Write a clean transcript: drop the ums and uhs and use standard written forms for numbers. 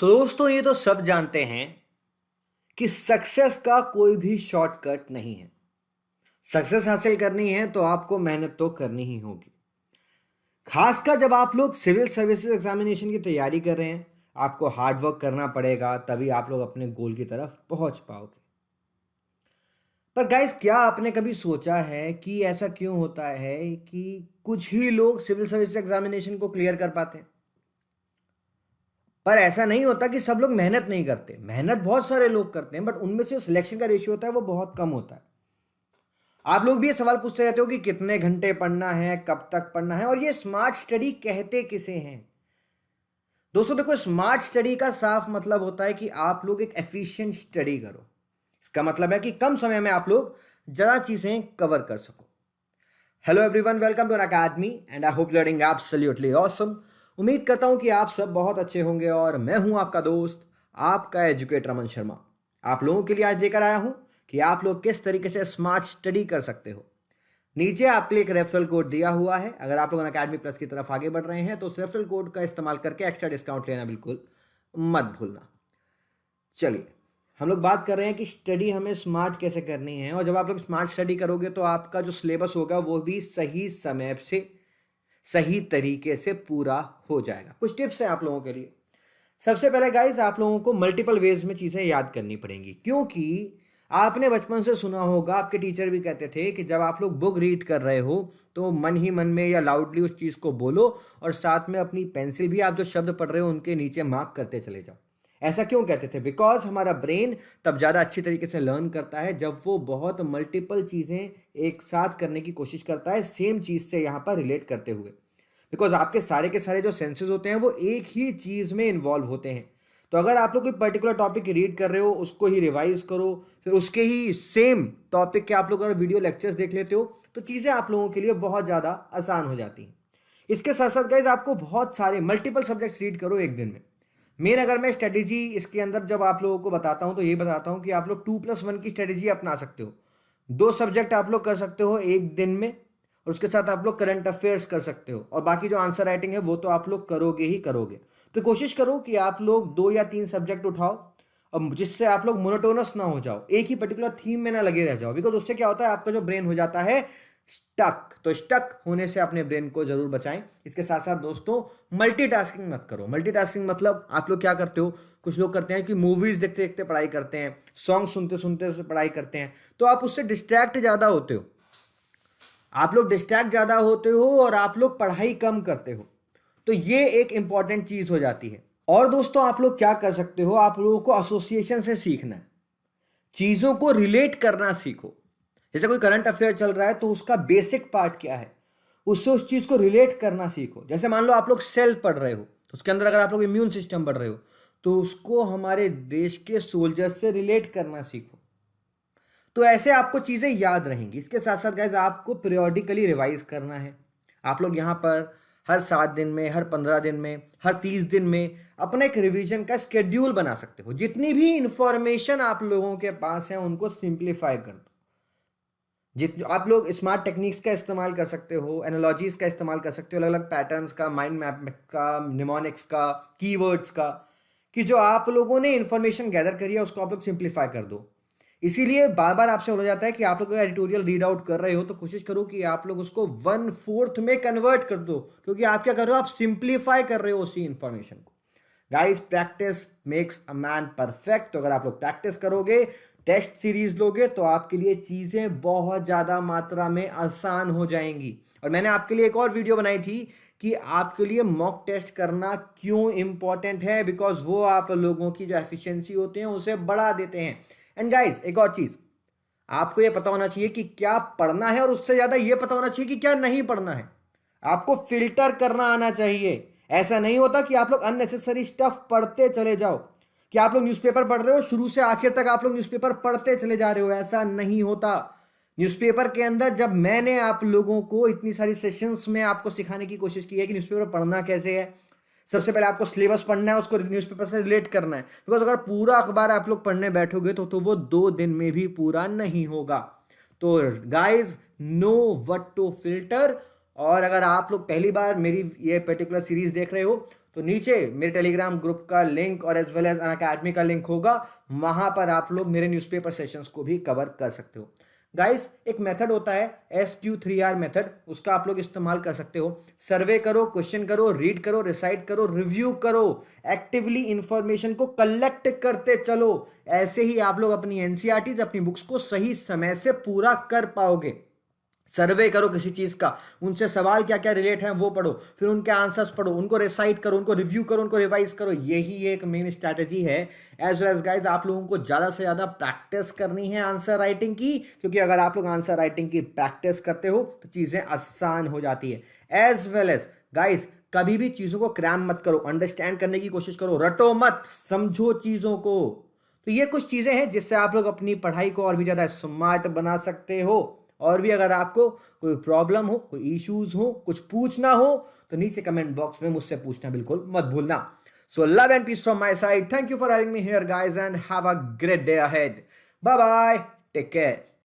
तो दोस्तों ये तो सब जानते हैं कि सक्सेस का कोई भी शॉर्टकट नहीं है। सक्सेस हासिल करनी है तो आपको मेहनत तो करनी ही होगी। खासकर जब आप लोग सिविल सर्विसेज एग्जामिनेशन की तैयारी कर रहे हैं, आपको हार्ड वर्क करना पड़ेगा, तभी आप लोग अपने गोल की तरफ पहुंच पाओगे। पर गाइस, क्या आपने कभी सोचा है कि ऐसा क्यों होता है कि कुछ ही लोग सिविल सर्विसेज एग्जामिनेशन को क्लियर कर पाते हैं? पर ऐसा नहीं होता कि सब लोग मेहनत नहीं करते। मेहनत बहुत सारे लोग करते हैं, बट उनमें से सिलेक्शन का रेशियो होता है वो बहुत कम होता है। आप लोग भी ये सवाल पूछते रहते हो कि कितने घंटे पढ़ना है, कब तक पढ़ना है, और ये स्मार्ट स्टडी कहते किसे हैं? दोस्तों देखो, स्मार्ट स्टडी का साफ मतलब होता है कि आप लोग एक एफिशिएंट स्टडी करो। इसका मतलब है कि कम समय में आप लोग ज़्यादा चीज़ें कवर कर सको। Hello everyone, welcome to an academy and I hope you are doing absolutely awesome. उम्मीद करता हूं कि आप सब बहुत अच्छे होंगे और मैं हूं आपका दोस्त, आपका एजुकेटर अमन शर्मा। आप लोगों के लिए आज लेकर आया हूं कि आप लोग किस तरीके से स्मार्ट स्टडी कर सकते हो। नीचे आपके लिए एक रेफरल कोड दिया हुआ है। अगर आप लोग अकेडमी प्लस की तरफ आगे बढ़ रहे हैं तो उस रेफरल कोड का इस्तेमाल करके एक्स्ट्रा डिस्काउंट लेना बिल्कुल मत भूलना। चलिए, हम लोग बात कर रहे हैं कि स्टडी हमें स्मार्ट कैसे करनी है, और जब आप लोग स्मार्ट स्टडी करोगे तो आपका जो सिलेबस होगा वो भी सही समय से सही तरीके से पूरा हो जाएगा। कुछ टिप्स हैं आप लोगों के लिए। सबसे पहले गाइस, आप लोगों को मल्टीपल वेज में चीज़ें याद करनी पड़ेंगी, क्योंकि आपने बचपन से सुना होगा, आपके टीचर भी कहते थे कि जब आप लोग बुक रीड कर रहे हो तो मन ही मन में या लाउडली उस चीज़ को बोलो, और साथ में अपनी पेंसिल भी आप जो शब्द पढ़ रहे हो उनके नीचे मार्क करते चले जाओ। ऐसा क्यों कहते थे? बिकॉज हमारा ब्रेन तब ज़्यादा अच्छी तरीके से लर्न करता है जब वो बहुत मल्टीपल चीज़ें एक साथ करने की कोशिश करता है, सेम चीज़ से यहाँ पर रिलेट करते हुए। बिकॉज आपके सारे के सारे जो सेंसेस होते हैं वो एक ही चीज़ में इन्वॉल्व होते हैं। तो अगर आप लोग कोई पर्टिकुलर टॉपिक रीड कर रहे हो, उसको ही रिवाइज करो, फिर उसके ही सेम टॉपिक के आप लोग अगर वीडियो लेक्चर्स देख लेते हो तो चीज़ें आप लोगों के लिए बहुत ज़्यादा आसान हो जाती हैं। इसके साथ साथ गाइज, आपको बहुत सारे मल्टीपल सब्जेक्ट्स रीड करो एक दिन में। मेन अगर मैं स्ट्रेटेजी इसके अंदर जब आप लोगों को बताता हूँ तो ये बताता हूँ कि आप लोग 2+1 की स्ट्रेटेजी अपना सकते हो। 2 सब्जेक्ट आप लोग कर सकते हो एक दिन में, और उसके साथ आप लोग करंट अफेयर्स कर सकते हो, और बाकी जो आंसर राइटिंग है वो तो आप लोग करोगे ही करोगे। तो कोशिश करो कि आप लोग 2 या 3 सब्जेक्ट उठाओ, और जिससे आप लोग मोनोटोनस ना हो जाओ, एक ही पर्टिकुलर थीम में ना लगे रह जाओ। बिकॉज उससे क्या होता है, आपका जो ब्रेन हो जाता है स्टक। तो स्टक होने से अपने ब्रेन को जरूर बचाएं। इसके साथ साथ दोस्तों, मल्टीटास्किंग मत करो। मल्टीटास्किंग मतलब आप लोग क्या करते हो, कुछ लोग करते हैं कि मूवीज देखते देखते पढ़ाई करते हैं, सॉन्ग सुनते सुनते पढ़ाई करते हैं, तो आप उससे डिस्ट्रैक्ट ज़्यादा होते हो। आप लोग डिस्ट्रैक्ट ज़्यादा होते हो और आप लोग पढ़ाई कम करते हो। तो ये एक इंपॉर्टेंट चीज़ हो जाती है। और दोस्तों, आप लोग क्या कर सकते हो, आप लोगों को एसोसिएशन से सीखना है। चीज़ों को रिलेट करना सीखो। जैसे कोई करंट अफेयर चल रहा है तो उसका बेसिक पार्ट क्या है, उससे उस चीज़ को रिलेट करना सीखो। जैसे मान लो आप लोग सेल पढ़ रहे हो, तो उसके अंदर अगर आप लोग इम्यून सिस्टम पढ़ रहे हो तो उसको हमारे देश के सोल्जर्स से रिलेट करना सीखो। तो ऐसे आपको चीज़ें याद रहेंगी। इसके साथ साथ गाइज, आपको पीरियोडिकली रिवाइज करना है। आप लोग यहाँ पर हर 7 दिन में, हर 15 दिन में, हर 30 दिन में अपना एक रिवीजन का स्केड्यूल बना सकते हो। जितनी भी इंफॉर्मेशन आप लोगों के पास है उनको सिंप्लीफाई कर दो। आप लोग स्मार्ट टेक्निक्स का इस्तेमाल कर सकते हो, एनालॉजीज का इस्तेमाल कर सकते हो, अलग अलग पैटर्न्स का, माइंड मैप का, निमोनिक्स का, कीवर्ड्स का, कि जो आप लोगों ने इंफॉर्मेशन गैदर करी है उसको आप लोग सिंप्लीफाई कर दो। इसीलिए बार बार आपसे हो जाता है कि आप लोग एडिटोरियल रीड आउट कर रहे हो तो कोशिश करो कि आप लोग उसको 1/4 में कन्वर्ट कर दो, क्योंकि आप क्या कर रहे हो, आप सिंप्लीफाई कर रहे हो उसी इंफॉर्मेशन को। Guys, practice makes a man perfect. तो अगर आप लोग प्रैक्टिस करोगे, टेस्ट सीरीज लोगे, तो आपके लिए चीज़ें बहुत ज़्यादा मात्रा में आसान हो जाएंगी। और मैंने आपके लिए एक और वीडियो बनाई थी कि आपके लिए मॉक टेस्ट करना क्यों इंपॉर्टेंट है, बिकॉज वो आप लोगों की जो एफिशिएंसी होते हैं उसे बढ़ा देते हैं। एंड गाइस, एक और चीज़, आपको ये पता होना चाहिए कि क्या पढ़ना है, और उससे ज़्यादा ये पता होना चाहिए कि क्या नहीं पढ़ना है। आपको फिल्टर करना आना चाहिए। ऐसा नहीं होता कि आप लोग अननेसेसरी स्टफ पढ़ते चले जाओ, कि आप लोग न्यूज़पेपर पढ़ रहे हो, शुरू से आखिर तक आप लोग न्यूज़पेपर पढ़ते चले जा रहे हो। ऐसा नहीं होता। न्यूज़पेपर के अंदर जब मैंने आप लोगों को इतनी सारी सेशंस में आपको सिखाने की कोशिश की है कि न्यूज़पेपर पढ़ना कैसे है, सबसे पहले आपको सिलेबस पढ़ना है, उसको न्यूज़पेपर से रिलेट करना है। बिकॉज अगर पूरा अखबार आप लोग पढ़ने बैठोगे तो वो 2 दिन में भी पूरा नहीं होगा। तो guys, know what to filter. और अगर आप लोग पहली बार मेरी ये पर्टिकुलर सीरीज देख रहे हो तो नीचे मेरे टेलीग्राम ग्रुप का लिंक और एज वेल एज अनअकैडमी का लिंक होगा, वहां पर आप लोग मेरे न्यूज़पेपर सेशंस को भी कवर कर सकते हो। गाइस एक मेथड होता है SQ3R मेथड, उसका आप लोग इस्तेमाल कर सकते हो। सर्वे करो, क्वेश्चन करो, रीड करो, रिसाइट करो, रिव्यू करो, एक्टिवली इंफॉर्मेशन को कलेक्ट करते चलो। ऐसे ही आप लोग अपनी एनसीईआरटीज, अपनी बुक्स को सही समय से पूरा कर पाओगे। सर्वे करो किसी चीज का, उनसे सवाल क्या क्या रिलेट हैं वो पढ़ो, फिर उनके आंसर्स पढ़ो, उनको रिसाइट करो, उनको रिव्यू करो, उनको रिवाइज करो। यही एक मेन स्ट्रैटेजी है। एज वेल एज गाइज आप लोगों को ज्यादा से ज्यादा प्रैक्टिस करनी है आंसर राइटिंग की, क्योंकि अगर आप लोग आंसर राइटिंग की प्रैक्टिस करते हो तो चीजें आसान हो जाती है। एज वेल एज गाइज कभी भी चीजों को क्रैम मत करो, अंडरस्टैंड करने की कोशिश करो, रटो मत, समझो चीजों को। तो ये कुछ चीजें हैं जिससे आप लोग अपनी पढ़ाई को और भी ज्यादा स्मार्ट बना सकते हो। और भी अगर आपको कोई प्रॉब्लम हो, कोई इश्यूज हो, कुछ पूछना हो, तो नीचे कमेंट बॉक्स में मुझसे पूछना बिल्कुल मत भूलना। So love and peace from my side, thank you for having me here guys and have a great day ahead. Bye bye, take care.